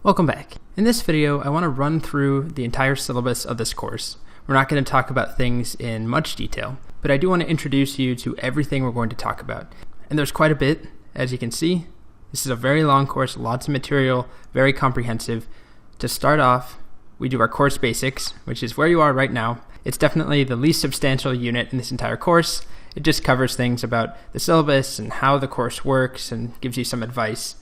Welcome back. In this video, I want to run through the entire syllabus of this course. We're not going to talk about things in much detail, but I do want to introduce you to everything we're going to talk about. And there's quite a bit, as you can see. This is a very long course, lots of material, very comprehensive. To start off, we do our course basics, which is where you are right now. It's definitely the least substantial unit in this entire course. It just covers things about the syllabus and how the course works and gives you some advice.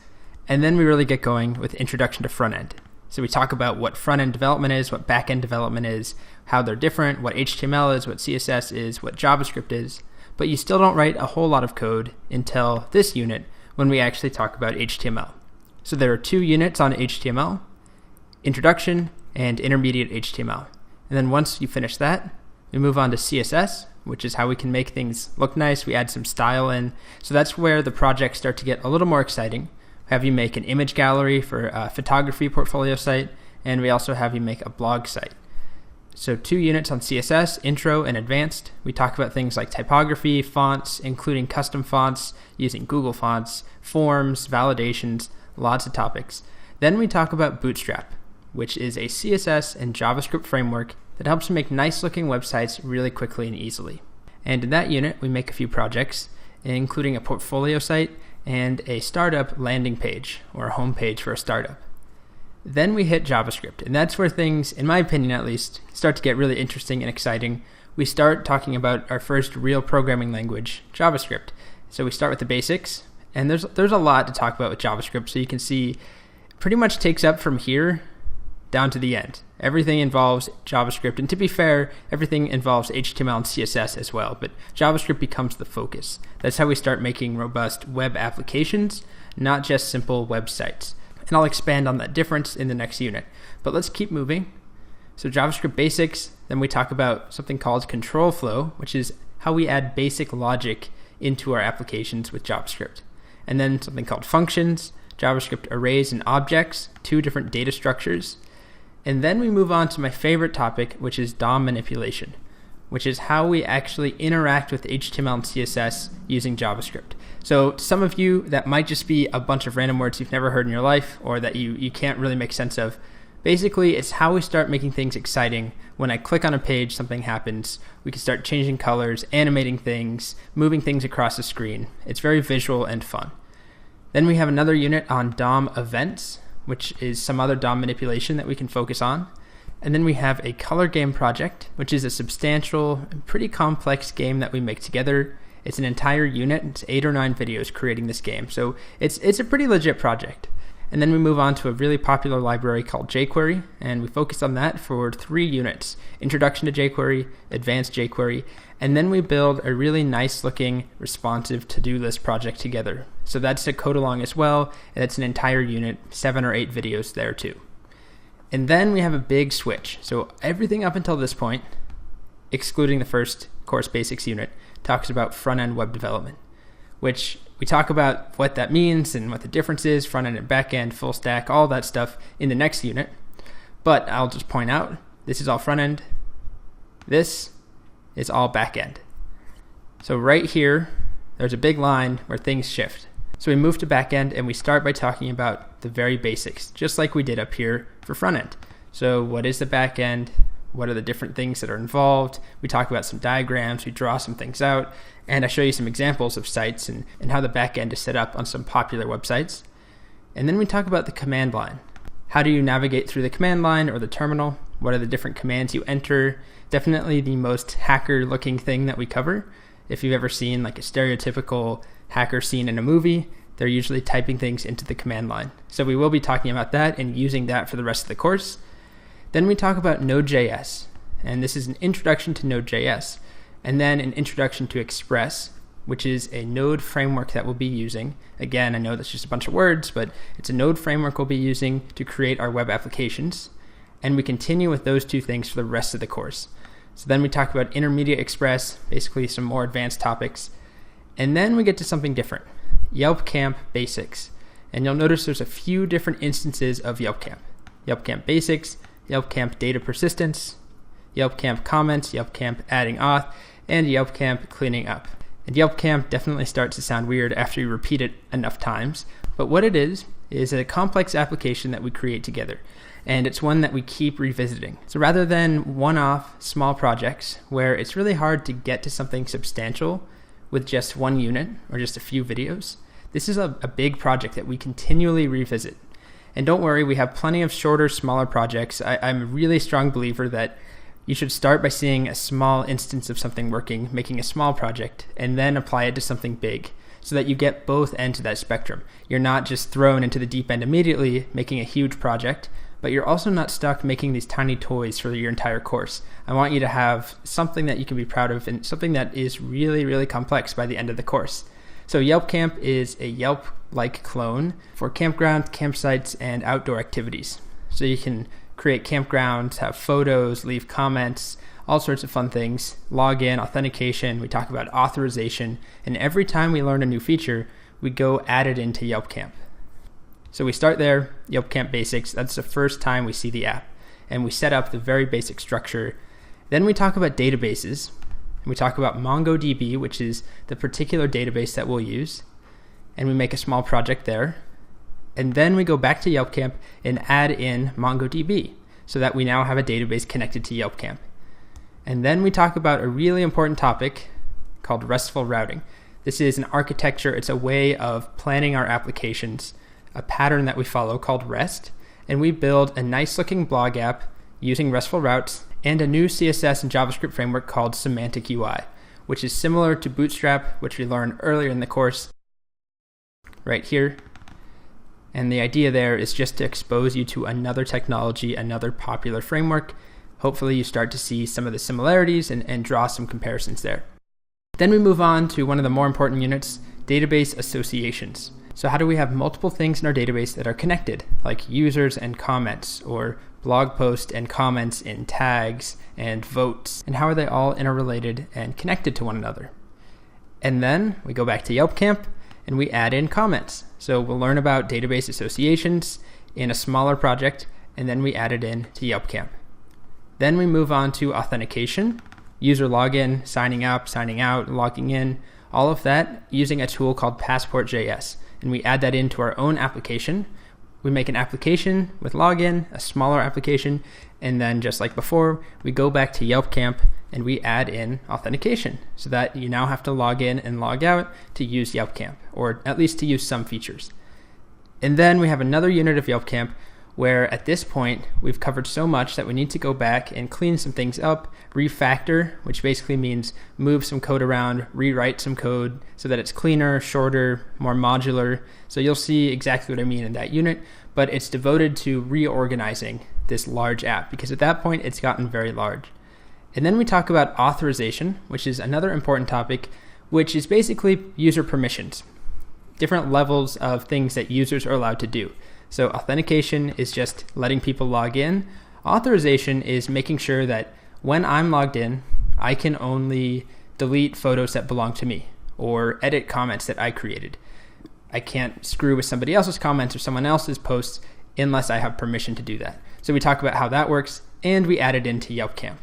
And then we really get going with Introduction to Front-End. So we talk about what front-end development is, what back-end development is, how they're different, what HTML is, what CSS is, what JavaScript is. But you still don't write a whole lot of code until this unit when we actually talk about HTML. So there are two units on HTML, Introduction and Intermediate HTML. And then once you finish that, we move on to CSS, which is how we can make things look nice. We add some style in. So that's where the projects start to get a little more exciting. Have you make an image gallery for a photography portfolio site, and we also have you make a blog site. So 2 units on CSS, Intro and Advanced. We talk about things like typography, fonts, including custom fonts, using Google Fonts, forms, validations, lots of topics. Then we talk about Bootstrap, which is a CSS and JavaScript framework that helps you make nice looking websites really quickly and easily. And in that unit, we make a few projects, including a portfolio site and a startup landing page, or a home page for a startup. Then we hit JavaScript, and that's where things, in my opinion at least, start to get really interesting and exciting. We start talking about our first real programming language, JavaScript. So we start with the basics, and there's a lot to talk about with JavaScript, so you can see it pretty much takes up from here down to the end. Everything involves JavaScript, and to be fair, everything involves HTML and CSS as well, but JavaScript becomes the focus. That's how we start making robust web applications, not just simple websites. And I'll expand on that difference in the next unit. But let's keep moving. So JavaScript basics, then we talk about something called control flow, which is how we add basic logic into our applications with JavaScript. And then something called functions, JavaScript arrays and objects, 2 different data structures. And then we move on to my favorite topic, which is DOM manipulation, which is how we actually interact with HTML and CSS using JavaScript. So to some of you, that might just be a bunch of random words you've never heard in your life, or that you can't really make sense of. Basically, it's how we start making things exciting. When I click on a page, something happens. We can start changing colors, animating things, moving things across the screen. It's very visual and fun. Then we have another unit on DOM events, which is some other DOM manipulation that we can focus on. And then we have a color game project, which is a substantial and pretty complex game that we make together. It's an entire unit. It's 8 or 9 videos creating this game. So it's a pretty legit project. And then we move on to a really popular library called jQuery, and we focus on that for 3 units. Introduction to jQuery, Advanced jQuery, and then we build a really nice looking responsive to-do list project together. So that's a code along as well, and it's an entire unit, 7 or 8 videos there too. And then we have a big switch. So everything up until this point, excluding the first course basics unit, talks about front-end web development, which we talk about what that means and what the difference is, front-end and back-end, full stack, all that stuff in the next unit. But I'll just point out, this is all front-end. This is all back-end. So right here, there's a big line where things shift. So we move to back-end, and we start by talking about the very basics, just like we did up here for front-end. So what is the back-end? What are the different things that are involved? We talk about some diagrams, we draw some things out, and I show you some examples of sites and how the back-end is set up on some popular websites. And then we talk about the command line. How do you navigate through the command line or the terminal? What are the different commands you enter? Definitely the most hacker-looking thing that we cover. If you've ever seen like a stereotypical hacker scene in a movie, they're usually typing things into the command line. So we will be talking about that and using that for the rest of the course. Then we talk about Node.js, and this is an introduction to Node.js, and then an introduction to Express, which is a Node framework that we'll be using. Again, I know that's just a bunch of words, but it's a Node framework we'll be using to create our web applications, and we continue with those 2 things for the rest of the course. So then we talk about Intermediate Express, basically some more advanced topics, and then we get to something different, Yelp Camp Basics, and you'll notice there's a few different instances of Yelp Camp. Yelp Camp Basics, Yelp Camp Data Persistence, Yelp Camp Comments, Yelp Camp Adding Auth, and Yelp Camp Cleaning Up. And Yelp Camp definitely starts to sound weird after you repeat it enough times, but what it is is a complex application that we create together, and it's one that we keep revisiting. So rather than one-off small projects where it's really hard to get to something substantial with just one unit or just a few videos, this is a big project that we continually revisit. And don't worry, we have plenty of shorter, smaller projects. I'm a really strong believer that you should start by seeing a small instance of something working, making a small project, and then apply it to something big so that you get both ends of that spectrum. You're not just thrown into the deep end immediately, making a huge project, but you're also not stuck making these tiny toys for your entire course. I want you to have something that you can be proud of and something that is really, really complex by the end of the course. So Yelp Camp is a Yelp-like clone for campground, campsites, and outdoor activities. So you can create campgrounds, have photos, leave comments, all sorts of fun things, log in, authentication, we talk about authorization, and every time we learn a new feature, we go add it into Yelp Camp. So we start there, Yelp Camp Basics, that's the first time we see the app, and we set up the very basic structure. Then we talk about databases, and we talk about MongoDB, which is the particular database that we'll use, and we make a small project there. And then we go back to Yelp Camp and add in MongoDB so that we now have a database connected to Yelp Camp. And then we talk about a really important topic called RESTful routing. This is an architecture, it's a way of planning our applications, a pattern that we follow called REST. And we build a nice looking blog app using RESTful routes and a new CSS and JavaScript framework called Semantic UI, which is similar to Bootstrap, which we learned earlier in the course right here. And the idea there is just to expose you to another technology, another popular framework. Hopefully you start to see some of the similarities and draw some comparisons there. Then we move on to one of the more important units, database associations. So how do we have multiple things in our database that are connected, like users and comments, or blog posts and comments in tags and votes, and how are they all interrelated and connected to one another? And then we go back to Yelp Camp and we add in comments. So we'll learn about database associations in a smaller project, and then we add it in to Yelp Camp. Then we move on to authentication, user login, signing up, signing out, logging in, all of that using a tool called Passport.js. And we add that into our own application. We make an application with login, a smaller application, and then just like before, we go back to Yelp Camp and we add in authentication so that you now have to log in and log out to use Yelp Camp, or at least to use some features. And then we have another unit of Yelp Camp where at this point we've covered so much that we need to go back and clean some things up, refactor, which basically means move some code around, rewrite some code so that it's cleaner, shorter, more modular. So you'll see exactly what I mean in that unit, but it's devoted to reorganizing this large app because at that point it's gotten very large. And then we talk about authorization, which is another important topic, which is basically user permissions, different levels of things that users are allowed to do. So authentication is just letting people log in. Authorization is making sure that when I'm logged in, I can only delete photos that belong to me or edit comments that I created. I can't screw with somebody else's comments or someone else's posts unless I have permission to do that. So we talk about how that works, and we add it into Yelp Camp.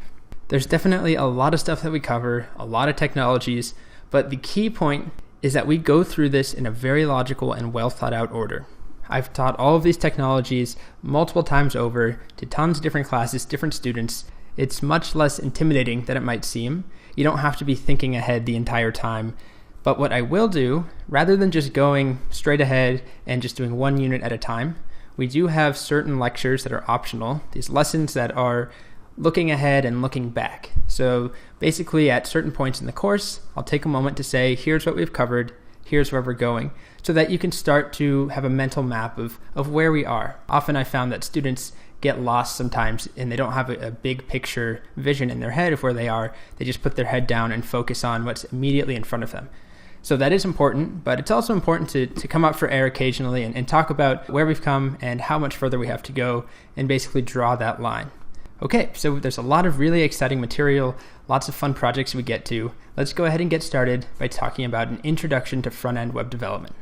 There's definitely a lot of stuff that we cover, a lot of technologies, but the key point is that we go through this in a very logical and well thought out order. I've taught all of these technologies multiple times over to tons of different classes, different students. It's much less intimidating than it might seem. You don't have to be thinking ahead the entire time. But what I will do, rather than just going straight ahead and just doing one unit at a time, we do have certain lectures that are optional, these lessons that are looking ahead and looking back. So basically at certain points in the course, I'll take a moment to say, here's what we've covered, here's where we're going, so that you can start to have a mental map of where we are. Often I found that students get lost sometimes and they don't have a big picture vision in their head of where they are. They just put their head down and focus on what's immediately in front of them. So that is important, but it's also important to come up for air occasionally and talk about where we've come and how much further we have to go and basically draw that line. Okay, so there's a lot of really exciting material, lots of fun projects we get to. Let's go ahead and get started by talking about an introduction to front-end web development.